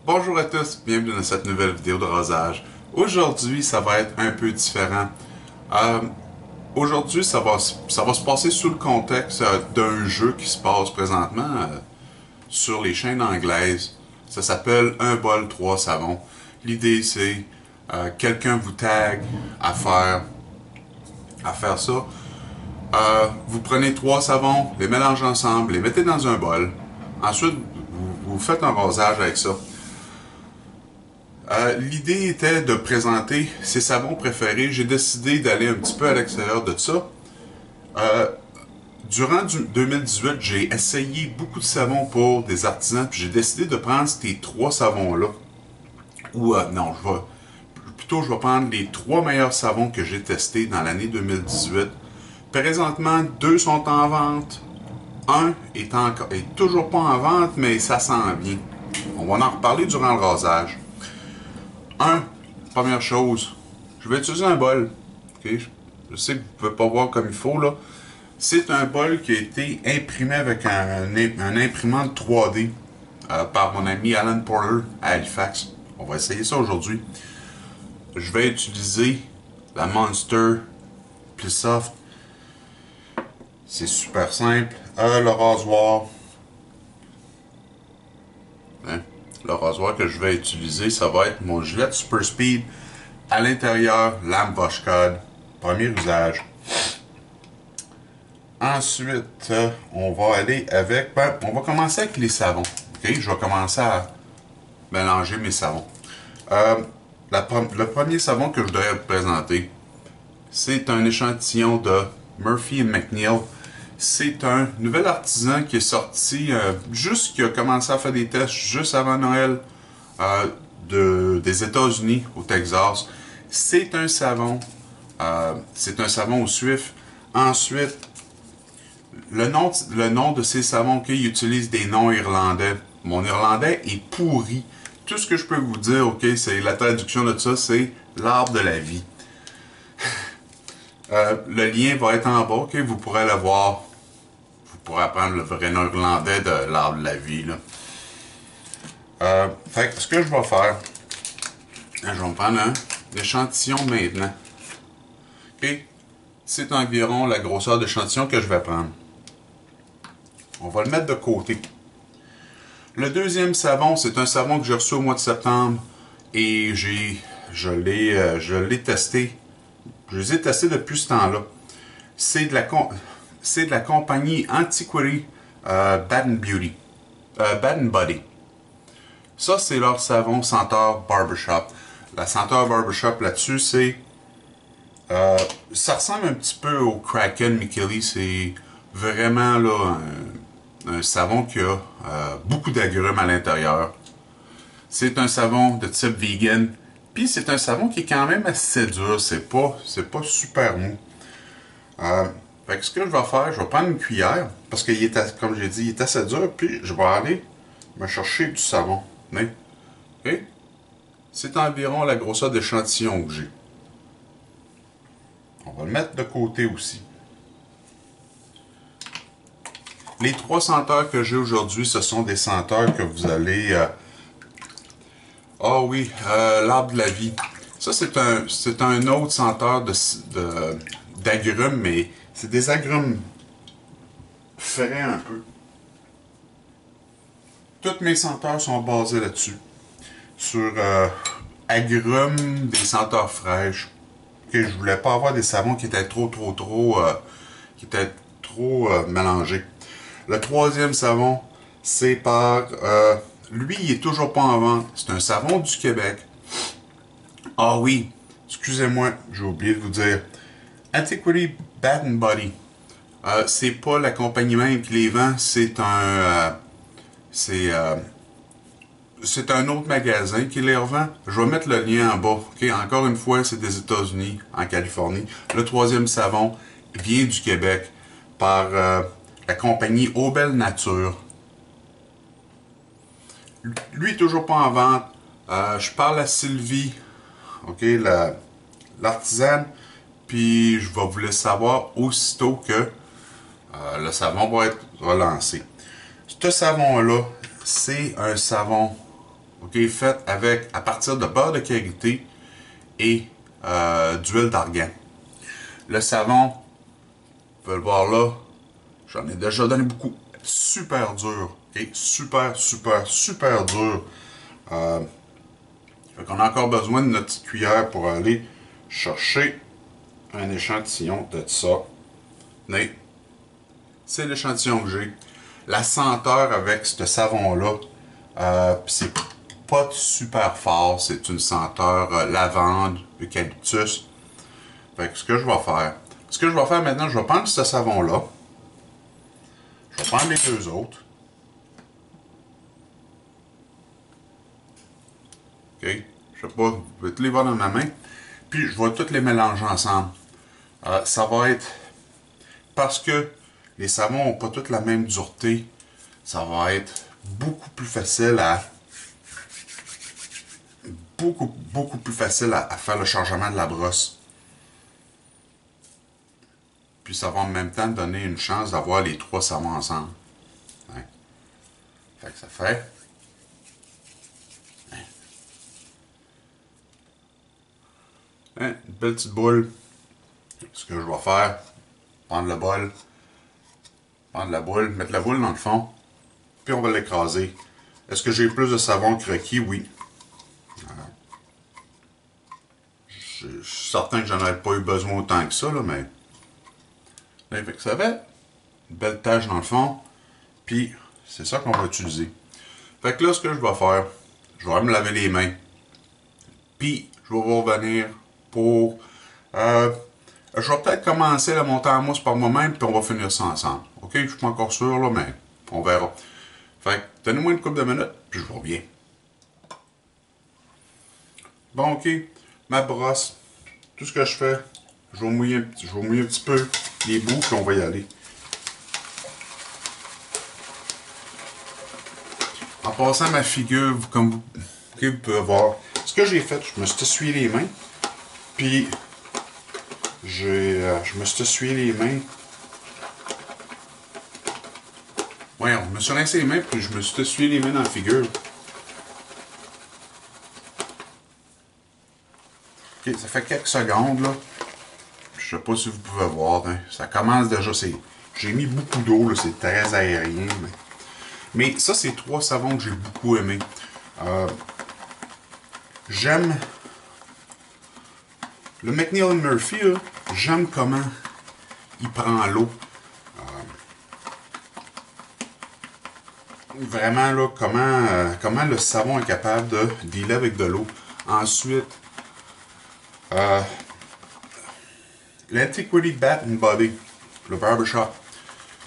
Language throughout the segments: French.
Bonjour à tous, bienvenue dans cette nouvelle vidéo de rasage. Aujourd'hui, ça va être un peu différent. Aujourd'hui, ça va se passer sous le contexte d'un jeu qui se passe présentement sur les chaînes anglaises. Ça s'appelle Un bol, 3 savons. L'idée, c'est quelqu'un vous tag à faire ça. Vous prenez 3 savons, les mélangez ensemble, les mettez dans un bol. Ensuite, vous faites un rasage avec ça. L'idée était de présenter ses savons préférés. J'ai décidé d'aller un petit peu à l'extérieur de ça. Durant 2018, j'ai essayé beaucoup de savons pour des artisans, puis j'ai décidé de prendre ces 3 savons-là. Ou non, je vais prendre les 3 meilleurs savons que j'ai testés dans l'année 2018. Présentement, 2 sont en vente. Un est toujours pas en vente, mais ça s'en vient. On va en reparler durant le rasage. Première chose, je vais utiliser un bol. Okay? Je sais que vous ne pouvez pas voir comme il faut là. C'est un bol qui a été imprimé avec un imprimante 3D par mon ami Alan Porter à Halifax. On va essayer ça aujourd'hui. Je vais utiliser la Monster plus soft. C'est super simple. Le rasoir. Le rasoir que je vais utiliser, ça va être mon Gillette Super Speed. À l'intérieur, lame Boschcod. Premier usage. Ensuite, on va aller avec... on va commencer avec les savons. Okay? Je vais commencer à mélanger mes savons. Le premier savon que je voudrais vous présenter, c'est un échantillon de Murphy & McNeil. C'est un nouvel artisan qui est sorti, qui a commencé à faire des tests juste avant Noël des États-Unis, au Texas. C'est un savon au suif. Ensuite, le nom de ces savons, okay, il utilise des noms irlandais. Mon irlandais est pourri. Tout ce que je peux vous dire, ok, c'est la traduction de ça, c'est l'arbre de la vie. Le lien va être en bas, ok, vous pourrez le voir. Pour apprendre le vrai nom irlandais de l'arbre de la vie. Là. Fait que ce que je vais faire, je vais me prendre un échantillon maintenant. Ok? C'est environ la grosseur d'échantillon que je vais prendre. On va le mettre de côté. Le deuxième savon, c'est un savon que j'ai reçu au mois de septembre et je l'ai testé. Je les ai testés depuis ce temps-là. C'est de la compagnie Antiquary Bath & Body. Ça, c'est leur savon senteur Barbershop. La senteur Barbershop là-dessus, c'est... ça ressemble un petit peu au Kraken Mikili. C'est vraiment là un savon qui a beaucoup d'agrumes à l'intérieur. C'est un savon de type vegan. Puis c'est un savon qui est quand même assez dur. C'est pas super mou. Fait que ce que je vais faire, je vais prendre une cuillère, parce qu'il est, comme j'ai dit, il est assez dur, puis je vais aller me chercher du savon. Okay? C'est environ la grosseur d'échantillon que j'ai. On va le mettre de côté aussi. Les 3 senteurs que j'ai aujourd'hui, ce sont des senteurs que vous allez... Ah oui, l'arbre de la vie. Ça, c'est un autre senteur d'agrumes, mais... C'est des agrumes frais un peu. Toutes mes senteurs sont basées là-dessus. Sur agrumes, des senteurs fraîches. Okay, je voulais pas avoir des savons qui étaient trop mélangés. Le troisième savon, c'est par... lui, il est toujours pas en vente. C'est un savon du Québec. Ah oui, excusez-moi, j'ai oublié de vous dire. Antiquary Bath & Body. C'est pas la compagnie même qui les vend, c'est un autre magasin qui les revend. Je vais mettre le lien en bas. Ok, encore une fois, c'est des États-Unis, en Californie. Le troisième savon vient du Québec par la compagnie Aubel Nature. Lui, toujours pas en vente. Je parle à Sylvie, ok, l'artisane, puis je vais vous laisser savoir aussitôt que le savon va être relancé. Ce savon-là, c'est un savon, ok, fait à partir de beurre de karité et d'huile d'argan. Le savon, vous pouvez le voir là, j'en ai déjà donné beaucoup. Super dur, ok, super dur. Fait qu'on a encore besoin de notre petite cuillère pour aller chercher un échantillon de ça. Mais c'est l'échantillon que j'ai. La senteur avec ce savon-là, c'est pas super fort. C'est une senteur lavande, eucalyptus. Fait que ce que je vais faire maintenant, je vais prendre ce savon-là. Je vais prendre les deux autres. OK? Je sais pas, vous pouvez tous les voir dans ma main. Puis je vais tous les mélanger ensemble. Ça va être... Parce que les savons n'ont pas toutes la même dureté, ça va être beaucoup plus facile à... Beaucoup plus facile à faire le chargement de la brosse. Puis ça va en même temps donner une chance d'avoir les trois savons ensemble. Hein? Fait que ça fait... Hein? Une belle petite boule. Ce que je vais faire, prendre le bol, prendre la boule, mettre la boule dans le fond, puis on va l'écraser. Est-ce que j'ai plus de savon que requis? Oui. Je suis certain que j'en aurais pas eu besoin autant que ça, là, mais... Là, fait que ça fait une belle tache dans le fond, puis c'est ça qu'on va utiliser. Fait que là, ce que je vais faire, je vais me laver les mains, puis je vais vous revenir pour... je vais peut-être commencer la montée en mousse par moi-même, puis on va finir ça ensemble. Ok? Je suis pas encore sûr, là, mais on verra. Fait que, donnez-moi une couple de minutes, puis je vous reviens. Bon, ok. Ma brosse. Tout ce que je fais, je vais mouiller un petit peu les bouts, puis on va y aller. En passant ma figure, comme vous pouvez voir, ce que j'ai fait, je me suis essuyé les mains, puis je me suis essuyé les mains. Ouais, je me suis rincé les mains, puis je me suis essuyé les mains dans la figure. Ok, ça fait quelques secondes, là. Je sais pas si vous pouvez voir, hein. Ça commence déjà, j'ai mis beaucoup d'eau, là, c'est très aérien. Mais ça, c'est trois savons que j'ai beaucoup aimés. J'aime le McNeil Murphy, là, j'aime comment il prend l'eau. Vraiment, là, comment le savon est capable de dealer avec de l'eau. Ensuite, l'Antiquity Bath and Body, le Barbershop.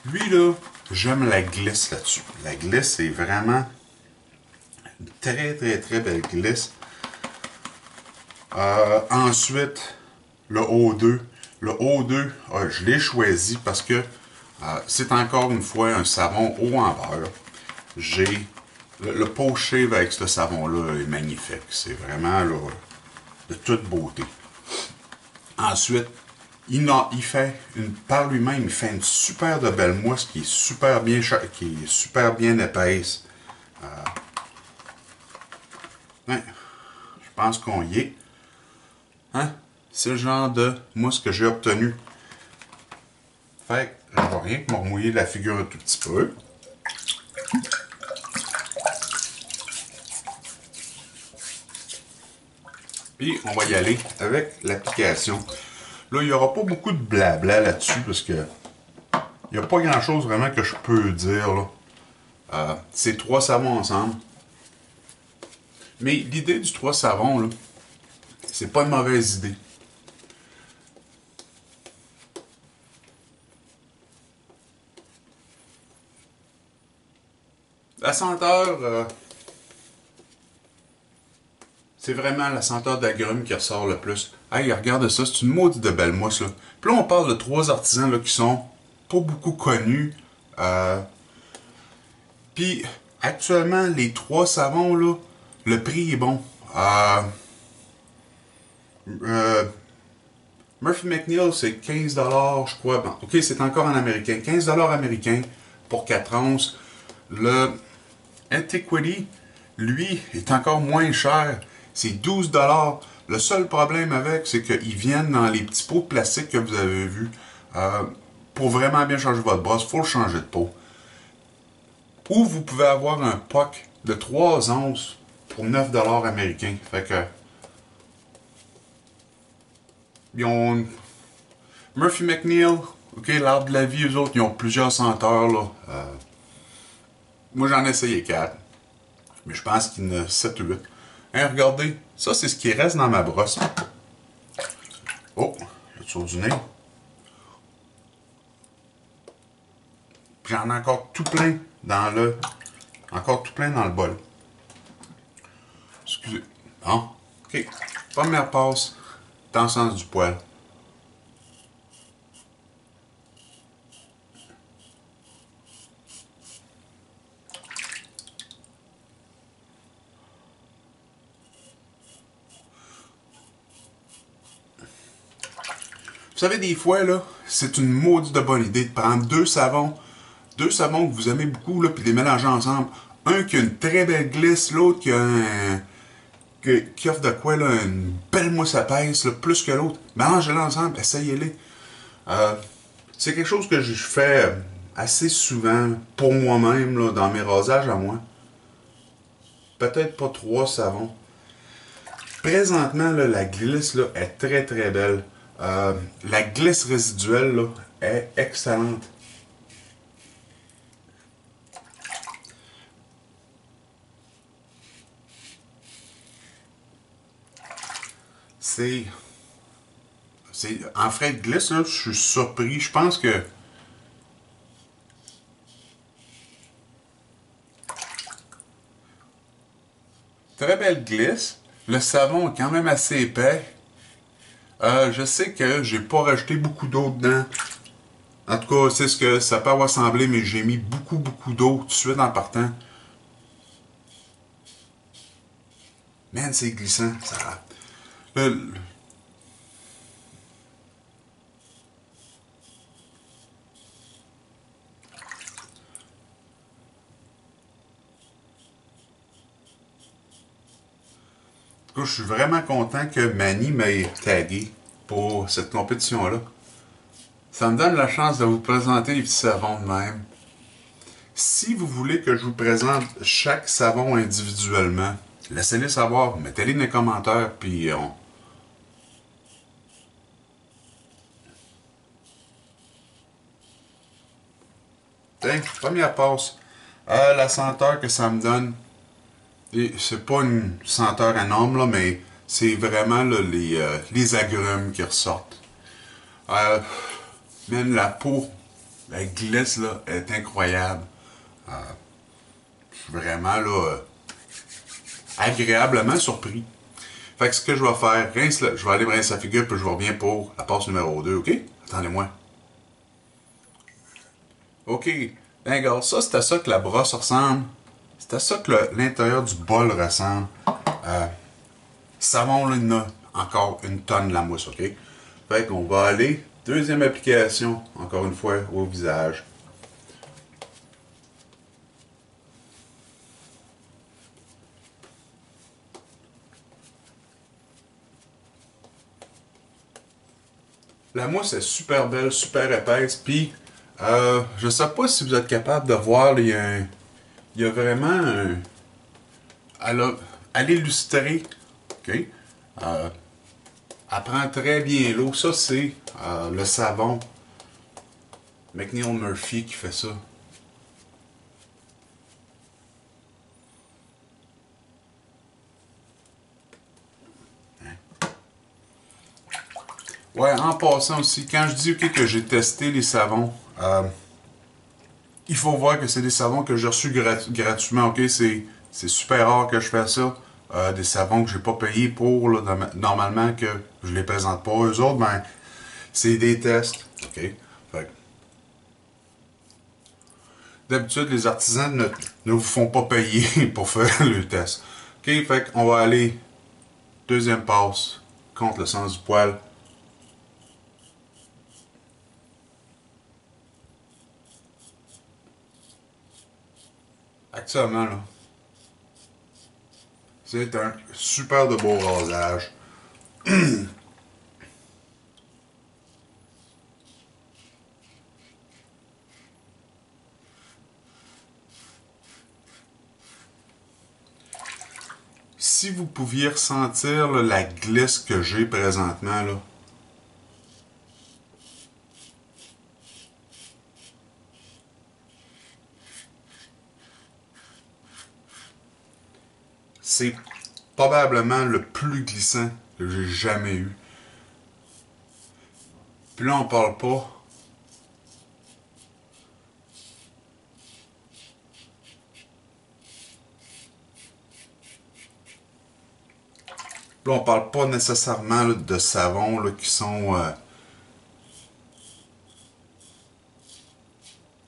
Lui, là, j'aime la glisse là-dessus. La glisse, c'est vraiment une très belle glisse. Ensuite, le O2. Le O2, je l'ai choisi parce que c'est encore une fois un savon haut en beurre. J'ai le pot shave avec ce savon-là est magnifique. C'est vraiment là, de toute beauté. Ensuite, il fait par lui-même, il fait une super de belle mousse qui est super bien épaisse. Ouais, je pense qu'on y est. Hein? C'est le genre de mousse que j'ai obtenu. Fait que je vois rien que me remouiller la figure un tout petit peu. Puis on va y aller avec l'application. Là, il n'y aura pas beaucoup de blabla là-dessus parce que il n'y a pas grand-chose vraiment que je peux dire. Là. C'est trois savons ensemble. Mais l'idée du trois savons, là, c'est pas une mauvaise idée. La senteur, c'est vraiment la senteur d'agrumes qui ressort le plus. Hey, regarde ça, c'est une maudite de belle mousse, là. Puis là, on parle de 3 artisans là, qui sont pas beaucoup connus. Puis, actuellement, les 3 savons, là, le prix est bon. Murphy McNeil, c'est 15$, je crois. Bon, ok, c'est encore en américain. 15$ américains pour 4 onces. Le Antiquity, lui, est encore moins cher. C'est 12$. Le seul problème avec, c'est qu'ils viennent dans les petits pots de plastique que vous avez vus. Pour vraiment bien changer votre brosse, il faut le changer de pot. Ou vous pouvez avoir un puck de 3 onces pour 9$ américains. Fait que... Ils ont... Murphy McNeil, ok, l'Arbre de la vie, eux autres, ils ont plusieurs senteurs, là. Moi, j'en ai essayé 4. Mais je pense qu'il y en a 7 ou 8. Hein, regardez, ça, c'est ce qui reste dans ma brosse. Oh, le tour du nez. Puis j'en ai encore tout plein dans le... Encore tout plein dans le bol. Excusez. Bon, ok. Première passe dans le sens du poil. Vous savez, des fois, là, c'est une maudite de bonne idée de prendre 2 savons que vous aimez beaucoup, là, puis de les mélanger ensemble. Un qui a une très belle glisse, l'autre qui a un... qui offre de quoi, là, une belle mousse à pèse, là, plus que l'autre. Mélangez-les ensemble, essayez-les. C'est quelque chose que je fais assez souvent pour moi-même, là, dans mes rasages à moi. Peut-être pas 3 savons. Présentement, là, la glisse là, est très très belle. La glisse résiduelle là, est excellente. C'est... En frais de glisse, là, je suis surpris. Je pense que... Très belle glisse. Le savon est quand même assez épais. Je sais que j'ai pas rajouté beaucoup d'eau dedans. En tout cas, c'est ce que ça peut avoir semblé, mais j'ai mis beaucoup d'eau tout de suite en partant. Man, c'est glissant. Ça... Je suis vraiment content que Manny m'ait tagué pour cette compétition-là. Ça me donne la chance de vous présenter les petits savons de même. Si vous voulez que je vous présente chaque savon individuellement, laissez-les savoir, mettez-les dans les commentaires, puis on... Tiens, première passe. La senteur que ça me donne, c'est pas une senteur énorme, là, mais c'est vraiment là, les agrumes qui ressortent. Même la peau, la glisse là, est incroyable. Je suis vraiment là, agréablement surpris. Fait que ce que je vais faire, je vais aller me rincer la figure, puis je reviens pour la passe numéro 2, ok? Attendez-moi. Ok, ben regarde, ça c'est à ça que la brosse ressemble. C'est à ça que l'intérieur du bol ressemble. Savon, là, il y en a encore une tonne de la mousse, ok? Fait qu'on va aller, deuxième application, encore une fois, au visage. La mousse est super belle, super épaisse, puis je sais pas si vous êtes capable de voir, il y a vraiment un... Elle est lustrée, ok? Elle prend très bien l'eau. Ça, c'est le savon McNeil Murphy qui fait ça. Ouais, en passant aussi, quand je dis okay, que j'ai testé les savons, Il faut voir que c'est des savons que j'ai reçus gratuitement, ok? C'est super rare que je fasse ça. Des savons que j'ai pas payé pour, là, normalement que je les présente pas. Eux autres, ben, c'est des tests, ok? Fait d'habitude, les artisans ne vous font pas payer pour faire le test. Ok, fait qu'on va aller deuxième passe contre le sens du poil. Actuellement, là, c'est un super de beau rasage. Si vous pouviez ressentir là, la glisse que j'ai présentement, là, c'est probablement le plus glissant que j'ai jamais eu. Puis là, on parle pas. Là, on parle pas nécessairement là, de savons là, qui sont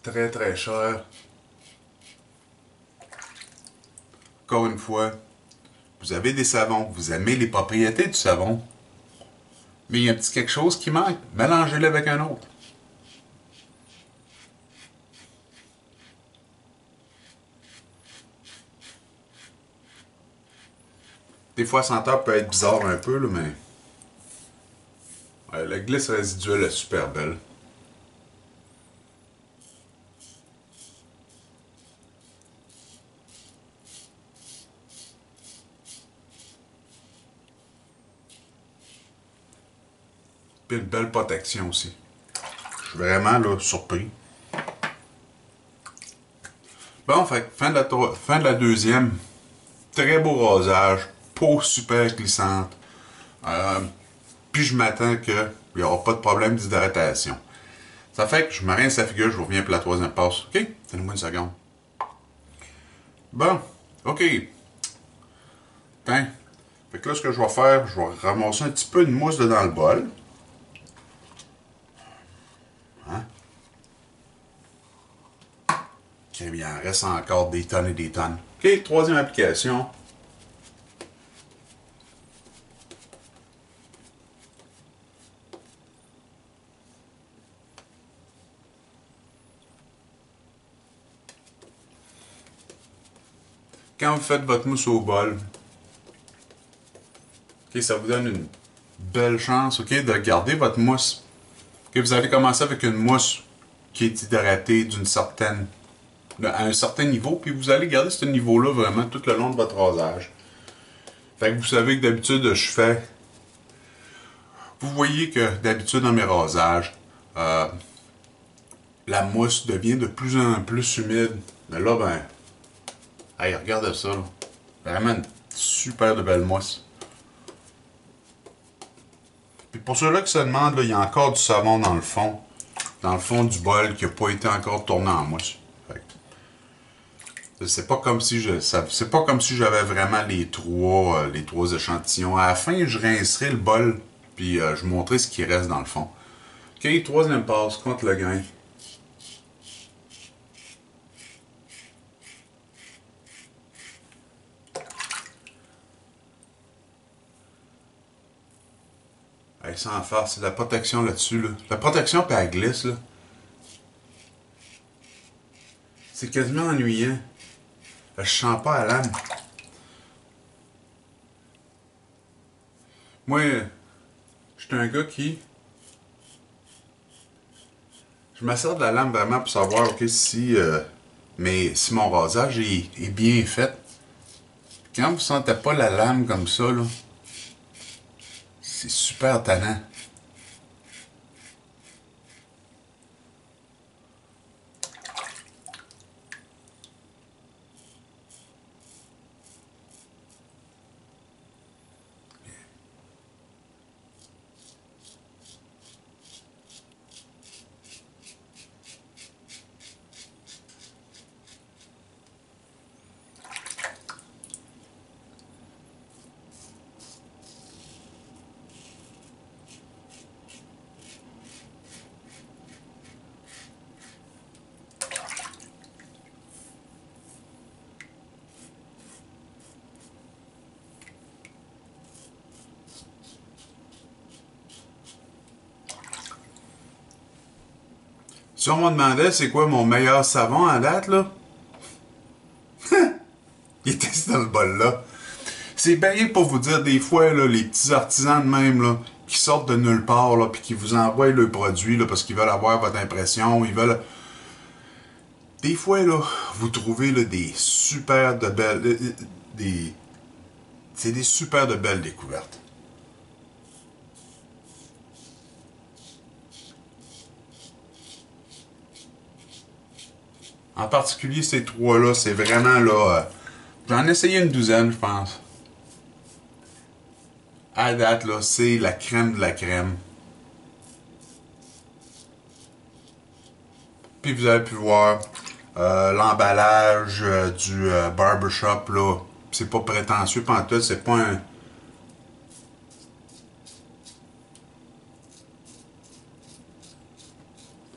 très très chers. Encore une fois, vous avez des savons, vous aimez les propriétés du savon, mais il y a un petit quelque chose qui manque. Mélangez-le avec un autre. Des fois, la senteur peut être bizarre un peu, là, mais ouais, la glisse résiduelle est super belle. Puis une belle protection aussi. Je suis vraiment là, surpris. Bon, fait fin de la deuxième. Très beau rasage. Peau super glissante. Euh, Puis je m'attends qu'il n'y aura pas de problème d'hydratation. Ça fait que je me rince la figure, je reviens pour la troisième passe. OK? Donnez-moi une seconde. Bon, OK. Tiens. Fait que là, ce que je vais faire, je vais ramasser un petit peu de mousse dans le bol. Hein? OK, il en reste encore des tonnes et des tonnes. OK, troisième application. Quand vous faites votre mousse au bol, OK, ça vous donne une belle chance, OK, de garder votre mousse. OK, vous allez commencer avec une mousse qui est hydratée à un certain niveau, puis vous allez garder ce niveau-là vraiment tout le long de votre rasage. Fait que vous savez que d'habitude, je fais. Vous voyez que d'habitude dans mes rasages, euh, la mousse devient de plus en plus humide. Mais là, ben, hey, regardez ça, là. Vraiment une super de belle mousse. Puis pour ceux-là qui se demandent, là, il y a encore du savon dans le fond du bol qui n'a pas été encore tourné en mousse. C'est pas comme si c'est pas comme si j'avais vraiment les trois échantillons. À la fin, je rincerai le bol, puis je vous montrerai ce qui reste dans le fond. Ok, troisième passe contre le grain. Hey, sans faire, c'est la protection là-dessus. Là. La protection puis la glisse, là. C'est quasiment ennuyant. Je sens pas à lame. Moi, je suis un gars qui. Je me sers de la lame vraiment pour savoir ok, si mon rasage est bien fait. Quand vous sentez pas la lame comme ça, là, c'est super tannant. Si on me demandait c'est quoi mon meilleur savon à date, là, il était dans le bol-là. C'est bien pour vous dire, des fois, là, les petits artisans de même, là, qui sortent de nulle part, là, puis qui vous envoient le produit, là, parce qu'ils veulent avoir votre impression, ils veulent... Des fois, là, vous trouvez, là, des super de belles... C'est des super de belles découvertes. En particulier, ces trois-là, c'est vraiment, là... j'en ai essayé une douzaine, je pense. À date, là, c'est la crème de la crème. Puis vous avez pu voir l'emballage du barbershop, là. C'est pas prétentieux pantoute, c'est pas un...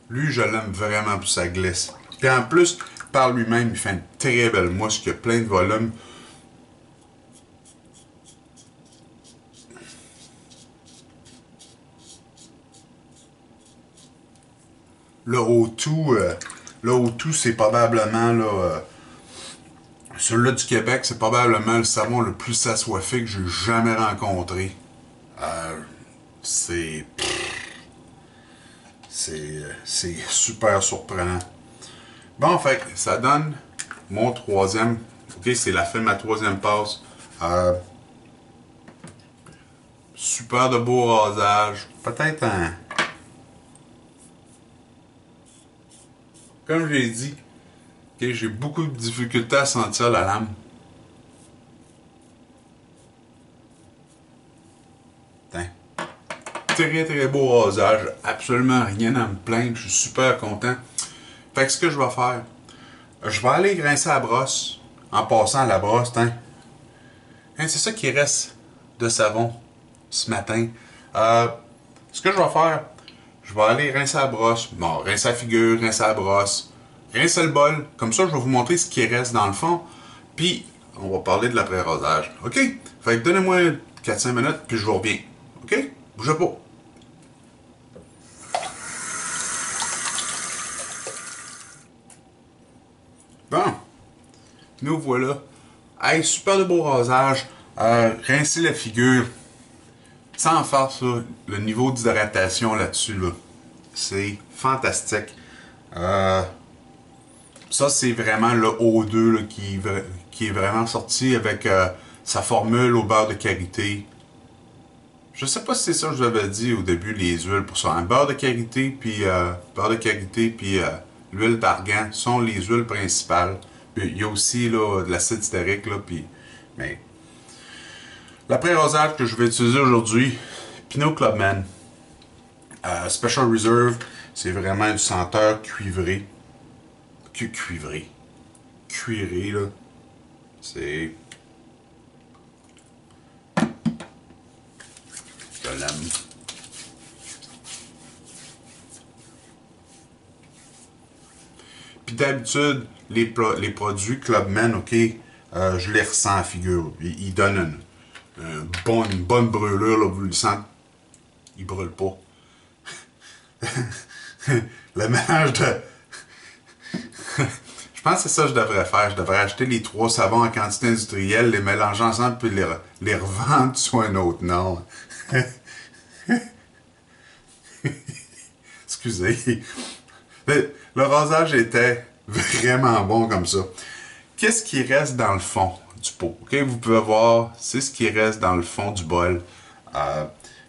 Lui, je l'aime vraiment pour sa glisse. Puis en plus, par lui-même, il fait une très belle mousse qui a plein de volume. Le O2, c'est probablement, là, celui-là du Québec, c'est probablement le savon le plus assoiffé que j'ai jamais rencontré. C'est... C'est super surprenant. Bon, fait ça donne mon troisième. Ok, c'est la fin de ma troisième passe. Super de beau rasage. Peut-être un... Comme j'ai dit, okay, j'ai beaucoup de difficultés à sentir la lame. Tain. Très très beau rasage. Absolument rien à me plaindre. Je suis super content. Fait que ce que je vais faire, je vais aller grincer la brosse en passant à la brosse. Hein, c'est ça qui reste de savon ce matin. Ce que je vais faire, je vais aller rincer la brosse. Bon, rincer la figure, rincer la brosse, rincer le bol. Comme ça, je vais vous montrer ce qui reste dans le fond. Puis, on va parler de l'après-rasage. OK? Fait que donnez-moi 4-5 minutes, puis je vous reviens. OK? Bougez pas. Bon, nous voilà. Hey, super de beau rasage. Rincer la figure. Sans faire ça, le niveau d'hydratation là-dessus, là, c'est fantastique. Ça, c'est vraiment le O2 là, qui est vraiment sorti avec sa formule au beurre de karité. Je sais pas si c'est ça que je vous avais dit au début, les huiles pour ça. Un beurre de karité, puis l'huile d'argan sont les huiles principales. Puis, il y a aussi là, de l'acide stérique, là, puis... Mais... L'après-rasage que je vais utiliser aujourd'hui, Pinot Clubman. Special Reserve, c'est vraiment une senteur cuivrée. Cuivrée. Cuirée, là. C'est... Je l'aime. Puis d'habitude, les produits Clubman, ok, je les ressens à figure. Ils donnent une bonne brûlure, là, vous le sentez. Ils brûlent pas. Le mélange de... Je pense que c'est ça que je devrais faire. Je devrais acheter les 3 savons en quantité industrielle, les mélanger ensemble, puis les revendre sous un autre nom. Excusez. Le rasage était vraiment bon comme ça. Qu'est-ce qui reste dans le fond du pot? Okay? Vous pouvez voir, c'est ce qui reste dans le fond du bol.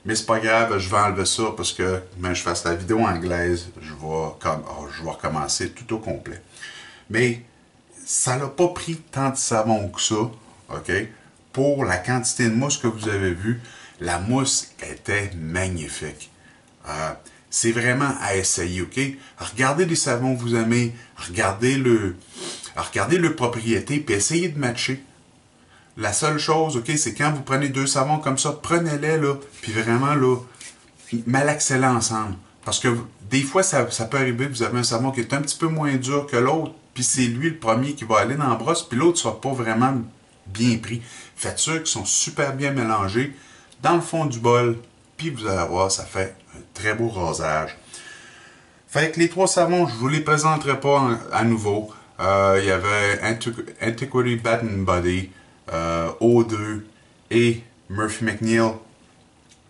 Mais c'est pas grave, je vais enlever ça parce que quand je fasse la vidéo anglaise, je vais recommencer tout au complet. Mais ça n'a pas pris tant de savon que ça, ok? Pour la quantité de mousse que vous avez vue, la mousse était magnifique. C'est vraiment à essayer, ok? Regardez les savons que vous aimez, regardez le propriété, puis essayez de matcher. La seule chose, ok, c'est quand vous prenez 2 savons comme ça, prenez-les, là, puis vraiment, là, malaxez-les ensemble. Parce que des fois, ça peut arriver que vous avez un savon qui est un petit peu moins dur que l'autre, puis c'est lui le premier qui va aller dans la brosse, puis l'autre ne sera pas vraiment bien pris. Faites sûr qu'ils sont super bien mélangés dans le fond du bol, puis vous allez voir, ça fait un très beau rasage. Fait que les trois savons, je vous les présenterai pas à nouveau. Il y avait Antiquity Bath and Body, O2 et Murphy McNeil.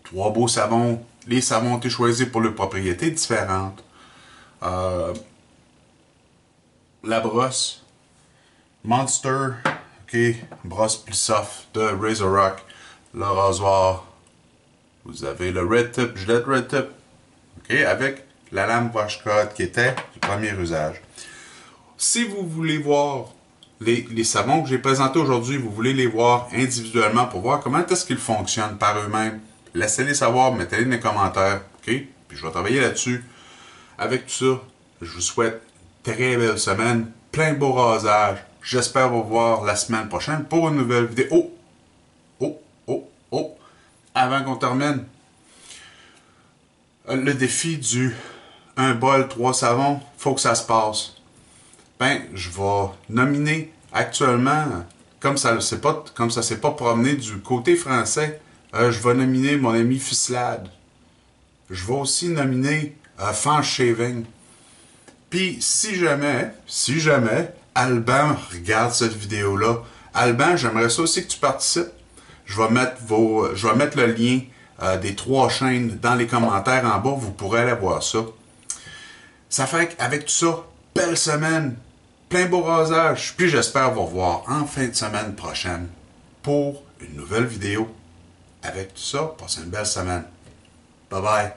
Trois beaux savons. Les savons ont été choisis pour leurs propriétés différentes. La brosse Monster, ok, brosse plus soft de Razor Rock. Le rasoir, vous avez le Red Tip, Gillette Red Tip, ok, avec la lame Washcloth qui était du premier usage. Si vous voulez voir les savons que j'ai présentés aujourd'hui, vous voulez les voir individuellement pour voir comment est-ce qu'ils fonctionnent par eux-mêmes, laissez-les savoir, mettez-les dans les commentaires, ok? Puis je vais travailler là-dessus. Avec tout ça, je vous souhaite une très belle semaine, plein de beaux rasages. J'espère vous voir la semaine prochaine pour une nouvelle vidéo. Oh! Oh! Oh! Oh! Avant qu'on termine, le défi du 1 bol, 3 savons, faut que ça se passe. Ben, je vais nominer actuellement, comme ça s'est pas promené du côté français, je vais nominer mon ami Fislade. Je vais aussi nominer Fange Shaving. Puis, si jamais, Alban regarde cette vidéo-là, Alban, j'aimerais ça aussi que tu participes. Je vais mettre le lien des 3 chaînes dans les commentaires en bas, vous pourrez aller voir ça. Ça fait qu'avec tout ça, belle semaine, plein beau rasage, puis j'espère vous revoir en fin de semaine prochaine pour une nouvelle vidéo. Avec tout ça, passez une belle semaine. Bye bye.